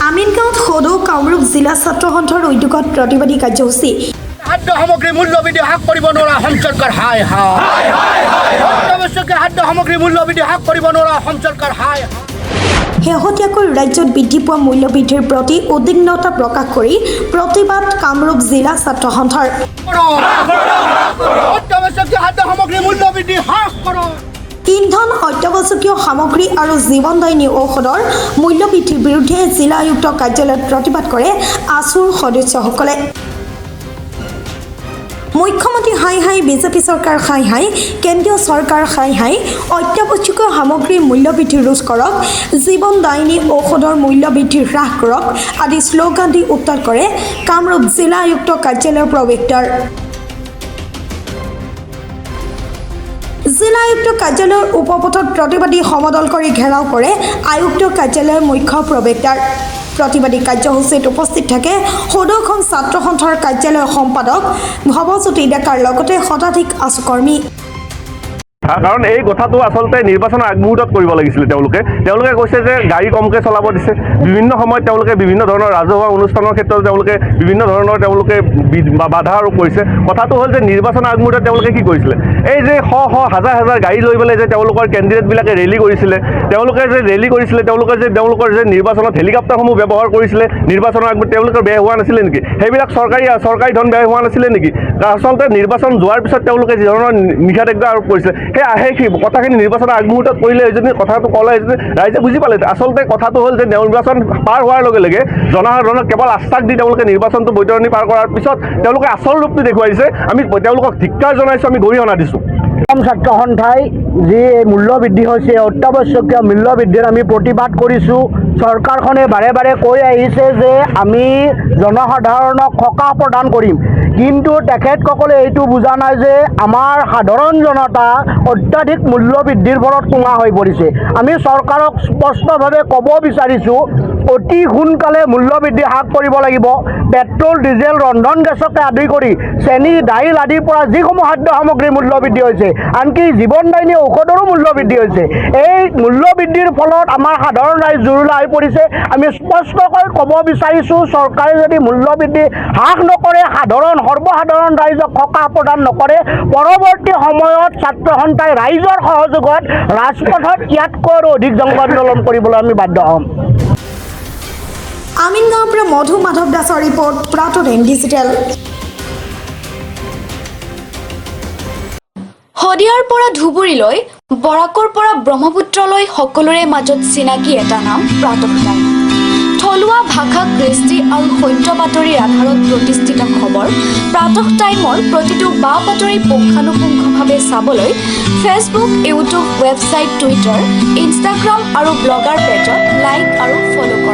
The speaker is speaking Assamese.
আমিনগাঁৱত সদৌ কামৰূপ জিলা ছাত্ৰ সন্থাৰ উদ্যোগত প্ৰতিবাদী কাৰ্যসূচী। খাদ্য সামগ্ৰী মূল্যবৃদ্ধি হ্ৰাস কৰিব নোৱাৰা অসম চৰকাৰ হাই হাই অত্যাৱশ্যকীয় খাদ্য সামগ্ৰী মূল্যবৃদ্ধি হ্ৰাস কৰিব নোৱাৰা অসম চৰকাৰ হাই। শেহতীয়াকৈ ৰাজ্যত বৃদ্ধি পোৱা মূল্যবৃদ্ধিৰ প্ৰতি উদ্বিগ্নতা প্ৰকাশ কৰি প্ৰতিবাদ কামৰূপ জিলা ছাত্ৰ সন্থাৰ। অত্যাৱশ্যকীয় খাদ্য সামগ্ৰী মূল্যবৃদ্ধি হ্ৰাস কৰক। ইন্ধন, অত্যাৱশ্যকীয় সামগ্ৰী আৰু জীৱনদায়িনী ঔষধৰ মূল্যবৃদ্ধিৰ বিৰুদ্ধে জিলা আয়ুক্ত কাৰ্যালয়ত প্ৰতিবাদ কৰে আছুৰ সদস্যসকলে। মুখ্যমন্ত্ৰী হাই হাই, বিজেপি চৰকাৰ হাই হাই, কেন্দ্ৰীয় চৰকাৰ হাই হাই, অত্যাৱশ্যকীয় সামগ্ৰীৰ মূল্যবৃদ্ধি ৰোধ কৰক, জীৱনদায়িনী ঔষধৰ মূল্যবৃদ্ধি হ্ৰাস কৰক আদি শ্লোগান দি উত্তাল কৰে কামৰূপ জিলা আয়ুক্ত কাৰ্যালয়ৰ প্ৰৱেশদ্বাৰ। জিলা আয়ুক্ত কাৰ্যালয়ৰ উপপথত প্ৰতিবাদী সমদল কৰি ঘেৰাও কৰে আয়ুক্ত কাৰ্যালয়ৰ মুখ্য প্ৰৱেশদ্বাৰ। প্ৰতিবাদী কাৰ্যসূচীত উপস্থিত থাকে সদৌ অসম ছাত্ৰ সন্থাৰ কাৰ্যালয়ৰ সম্পাদক ভৱজ্যোতি ডেকাৰ লগতে শতাধিক আছুকৰ্মী। কাৰণ এই কথাটো আচলতে নিৰ্বাচনৰ আগমুহূৰ্তত কৰিব লাগিছিলে। তেওঁলোকে কৈছে যে গাড়ী কমকৈ চলাব দিছে। বিভিন্ন সময়ত তেওঁলোকে বিভিন্ন ধৰণৰ ৰাজহুৱা অনুষ্ঠানৰ ক্ষেত্ৰত বিভিন্ন ধৰণৰ বাধা আৰোপ কৰিছে। কথাটো হ'ল যে নিৰ্বাচনৰ আগমুহূৰ্তত তেওঁলোকে কি কৰিছিলে, এই যে হাজাৰ হাজাৰ গাড়ী লৈ পেলাই যে তেওঁলোকৰ কেণ্ডিডেটবিলাকে ৰেলী কৰিছিলে, তেওঁলোকৰ যে নিৰ্বাচনত হেলিকপ্টাৰসমূহ ব্যৱহাৰ কৰিছিলে নিৰ্বাচনৰ আগমুহূৰ্তত, তেওঁলোকৰ ব্যয় হোৱা নাছিলে নেকি? সেইবিলাক চৰকাৰী ধন ব্যয় হোৱা নাছিলে নেকি? আচলতে নিৰ্বাচন যোৱাৰ পিছত তেওঁলোকে যি ধৰণৰ নিষেধাজ্ঞা আৰোপ কৰিছিলে সেই কথাখিনি নিৰ্বাচনৰ আগমুহূৰ্তত কৰিলে যদি কথাটো ক'লে ৰাইজে বুজি পালে। আচলতে কথাটো হ'ল যে নিৰ্বাচন পাৰ হোৱাৰ লগে লগে জনসাধাৰণক কেৱল আশ্বাস দি তেওঁলোকে নিৰ্বাচনটো বৈতৰণি পাৰ কৰাৰ পিছত তেওঁলোকে আচল ৰূপটো দেখুৱাই দিছে। আমি তেওঁলোকক ধিক্কাৰ জনাইছোঁ, আমি গৰিহণা দিছোঁ। অসম ছাত্ৰ সন্থাই যি মূল্য বৃদ্ধি হৈছে, অত্যাৱশ্যকীয় মূল্য বৃদ্ধিৰ আমি প্ৰতিবাদ কৰিছোঁ। চৰকাৰখনে বাৰে বাৰে কৈ আহিছে যে আমি জনসাধাৰণক সকাহ প্ৰদান কৰিম, কিন্তু তেখেতসকলে এইটো বুজা নাই যে আমাৰ সাধাৰণ জনতা অত্যাধিক মূল্য বৃদ্ধিৰ ফলত কোঙা হৈ পৰিছে। আমি চৰকাৰক স্পষ্টভাৱে ক'ব বিচাৰিছোঁ, অতি সোনকালে মূল্য বৃদ্ধি হ্ৰাস কৰিব লাগিব। পেট্ৰল, ডিজেল, ৰন্ধন গেছকে আদি কৰি চেনি, দাইল আদিৰ পৰা যিসমূহ খাদ্য সামগ্ৰীৰ মূল্য বৃদ্ধি হৈছে, আনকি জীৱনদায়িনী ঔষধৰো মূল্য বৃদ্ধি হৈছে। এই মূল্য বৃদ্ধিৰ ফলত আমাৰ সাধাৰণ ৰাইজ জুৰুলা হৈ পৰিছে। আমি স্পষ্টকৈ ক'ব বিচাৰিছোঁ, চৰকাৰে যদি মূল্য বৃদ্ধি হ্ৰাস নকৰে, সৰ্বসাধাৰণ ৰাইজক সকাহ প্ৰদান নকৰে, পৰৱৰ্তী সময়ত ছাত্ৰ সন্থাই ৰাইজৰ সহযোগত ৰাজপথত ইয়াতকৈ আৰু অধিক জংগ আন্দোলন কৰিবলৈ আমি বাধ্য হ'ম। আমিনগাঁৱৰ পৰা মধু মাধৱ দাসৰ ৰিপৰ্ট, প্ৰাতঃ ডিজিটেল। শদিয়াৰ পৰা ধুবুৰীলৈ, বৰাকৰ পৰা ব্ৰহ্মপুত্ৰলৈ সকলোৰে মাজত চিনাকি এটা নাম প্ৰাতঃ টাইম। থলুৱা ভাষা, কৃষ্টি আৰু সত্য বাতৰিৰ আধাৰত প্ৰতিষ্ঠিত খবৰ প্ৰাতঃ টাইমৰ প্ৰতিটো বা বাতৰি পুংখানুপুংখভাৱে চাবলৈ Facebook, YouTube, website, Twitter, Instagram আৰু ব্লগাৰ পেজত লাইক আৰু ফ'ল'